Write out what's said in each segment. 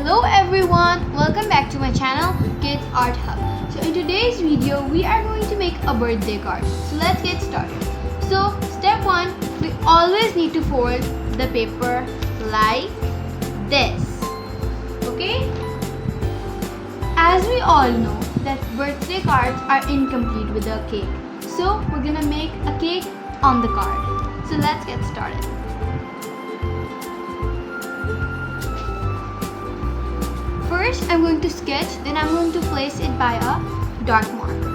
Hello everyone, welcome back to my channel Kids Art Hub. So in today's video we are going to make a birthday card. So let's get started. So step 1, we always need to fold the paper like this. Okay? As we all know that birthday cards are incomplete with a cake. So we're gonna make a cake on the card. So let's get started. First, I'm going to sketch, then I'm going to place it by a dark marker.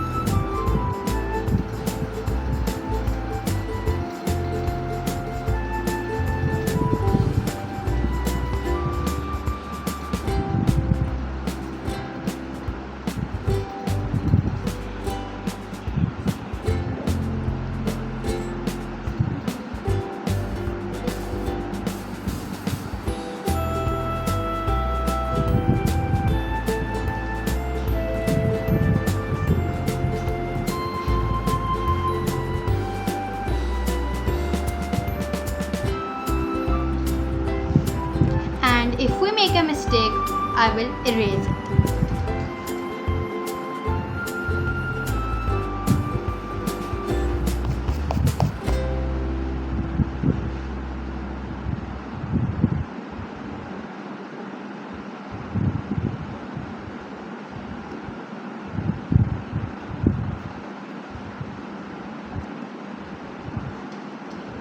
If we make a mistake, I will erase it.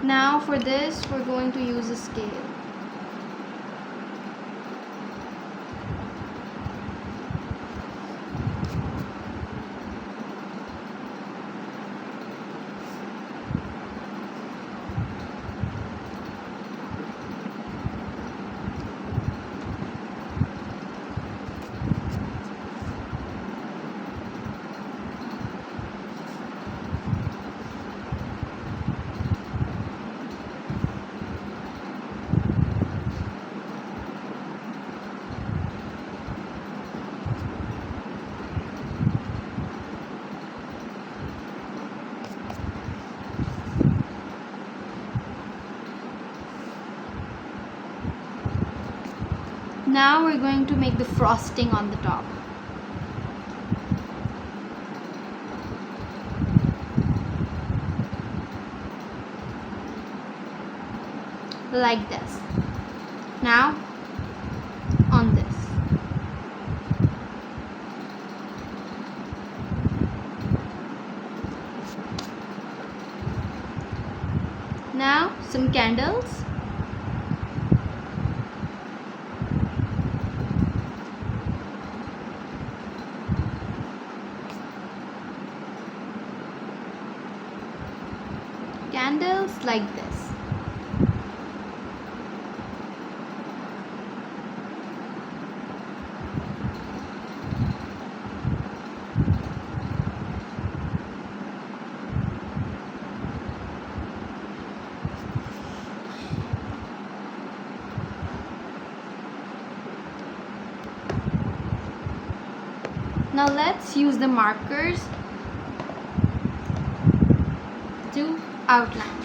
Now for this, we're going to use a scale. Now we're going to make the frosting on the top. Like this. Now on this. Now some candles. Candles like this. Now let's use the markers to outline.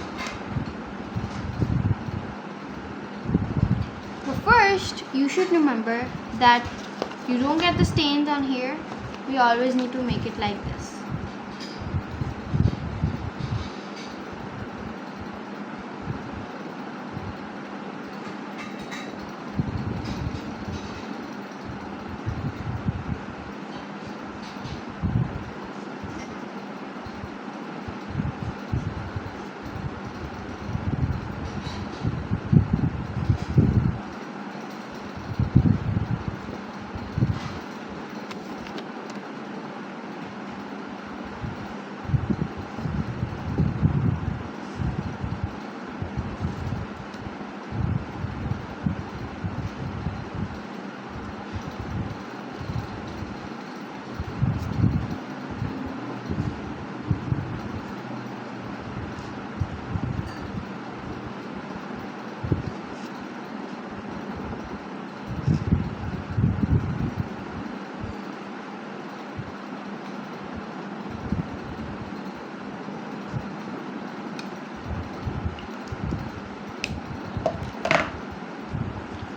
But first, you should remember that you don't get the stains on here. We always need to make it like this.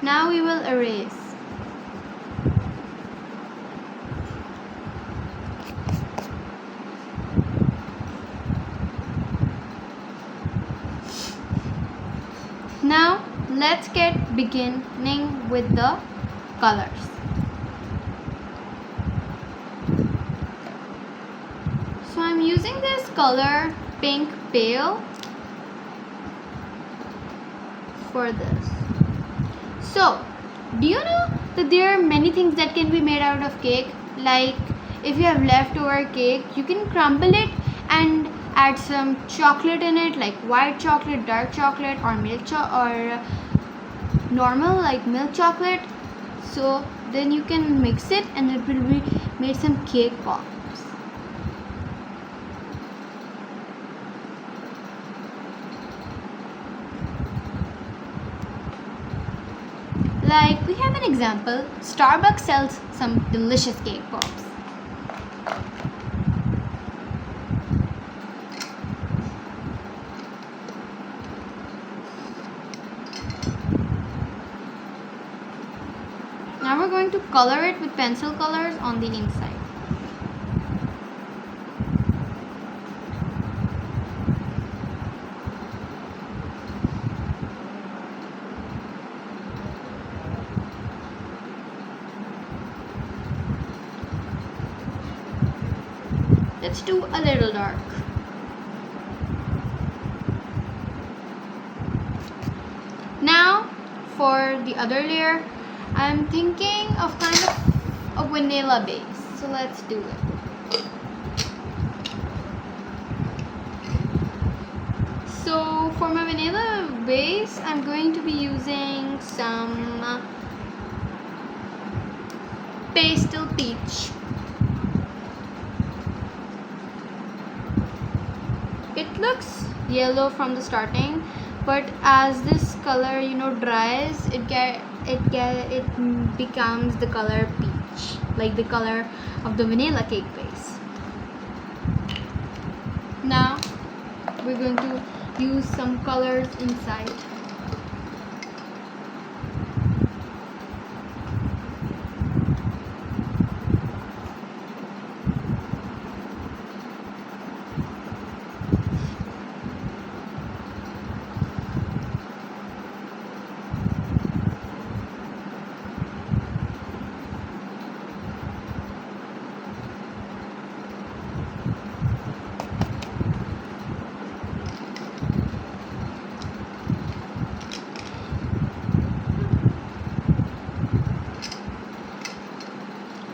Now we will erase. Now let's get beginning with the colors. So I'm using this color Pink Pale for this. So do you know that there are many things that can be made out of cake? Like if you have leftover cake, you can crumble it and add some chocolate in it, like white chocolate, dark chocolate, or or normal like milk chocolate. So then you can mix it and it will be made some cake pops. Like we have an example, Starbucks sells some delicious cake pops. Now we're going to color it with pencil colors on the inside. Let's do a little dark. Now for the other layer, I'm thinking of kind of a vanilla base. So let's do it. So for my vanilla base, I'm going to be using some pastel peach. It looks yellow from the starting, but as this color dries, it becomes the color peach, like the color of the vanilla cake base. Now we're going to use some colors inside.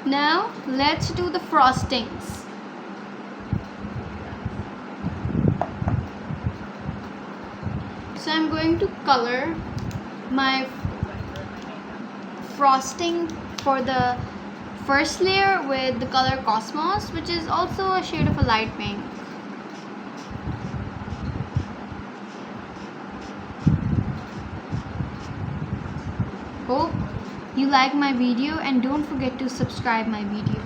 Now let's do the frostings. So I'm going to color my frosting for the first layer with the color Cosmos, which is also a shade of a light pink. Hope you like my video and don't forget to subscribe my video.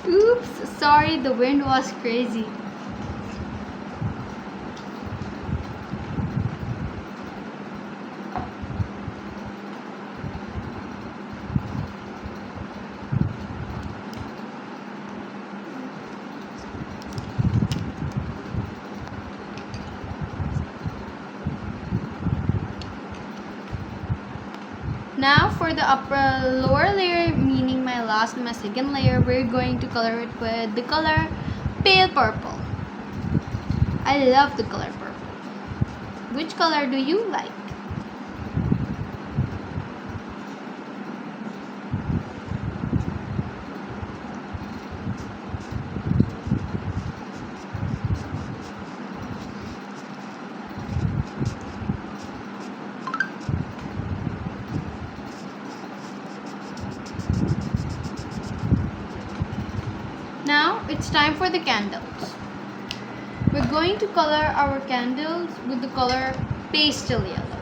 Oops, sorry, the wind was crazy. Now for the lower layer, meaning my last and my second layer, we're going to color it with the color pale purple. I love the color purple. Which color do you like? Now it's time for the candles. We're going to color our candles with the color pastel yellow.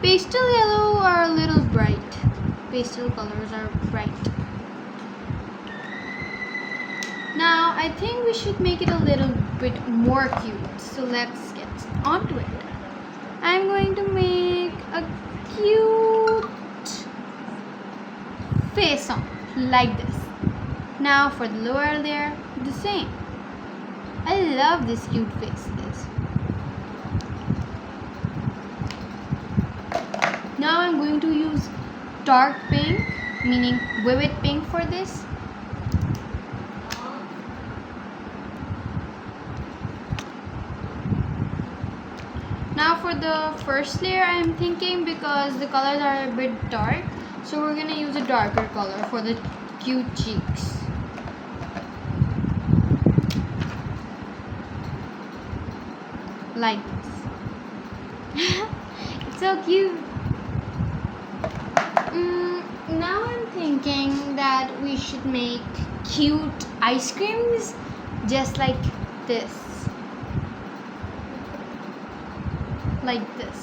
Pastel yellow are a little bright. Pastel colors are bright. Now I think we should make it a little bit more cute. So let's get onto it. I'm going to make a cute face on like this. Now for the lower layer, the same. I love these cute faces. Now I'm going to use dark pink, meaning vivid pink for this. Now for the first layer, I'm thinking because the colors are a bit dark, so we're gonna use a darker color for the cute cheeks. Like this. It's so cute. Now I'm thinking that we should make cute ice creams just like this. Like this.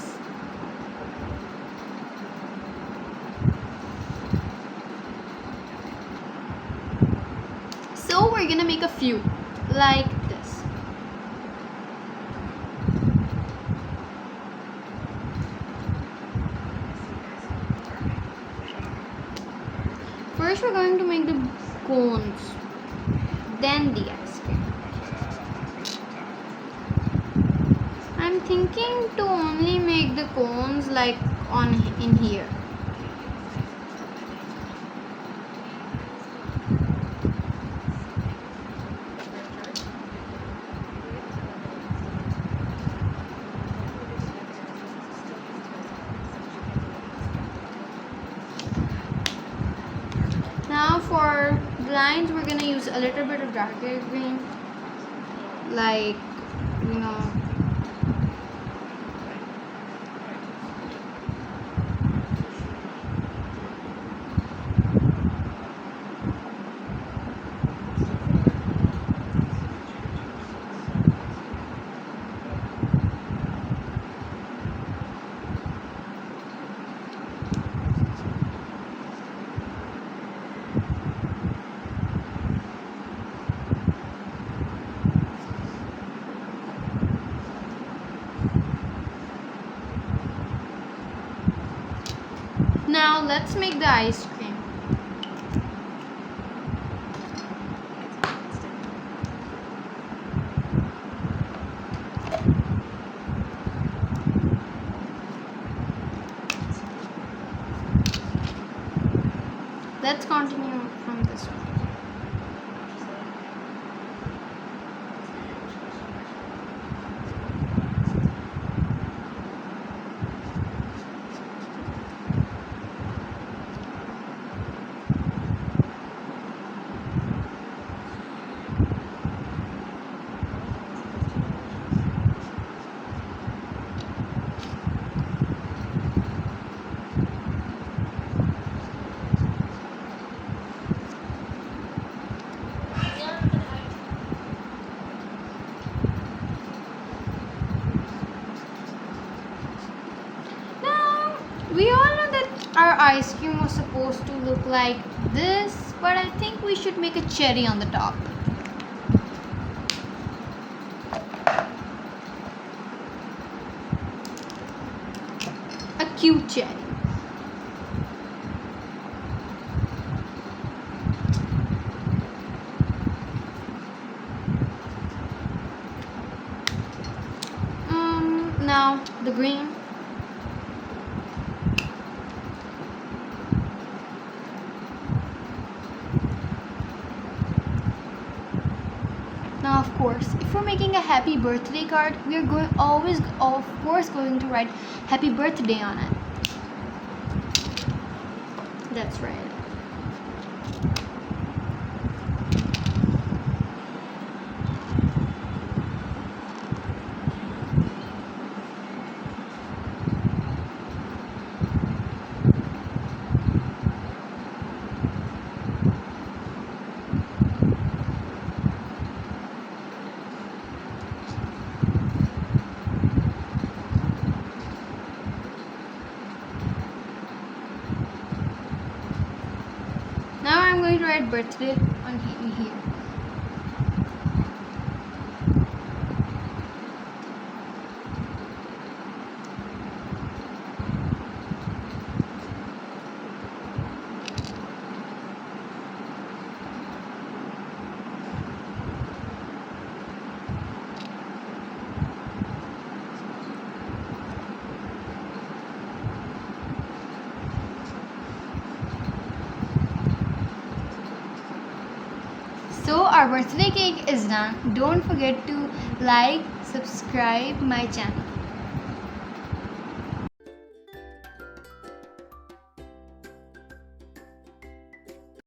So we're gonna make a few like this. First we're going to make the cones, then the ice cream. I'm thinking to only make the cones like in here. Now for the lines, we're gonna use a little bit of darker green, like, you know, now let's make the ice cream. Let's continue from this one. We all know that our ice cream was supposed to look like this, but I think we should make a cherry on the top. A cute cherry. Now the green. Now, of course, if we're making a happy birthday card, we are always, of course, going to write happy birthday on it. That's right. Now I'm going to write birthday on here. So our birthday cake is done. Don't forget to like, subscribe my channel.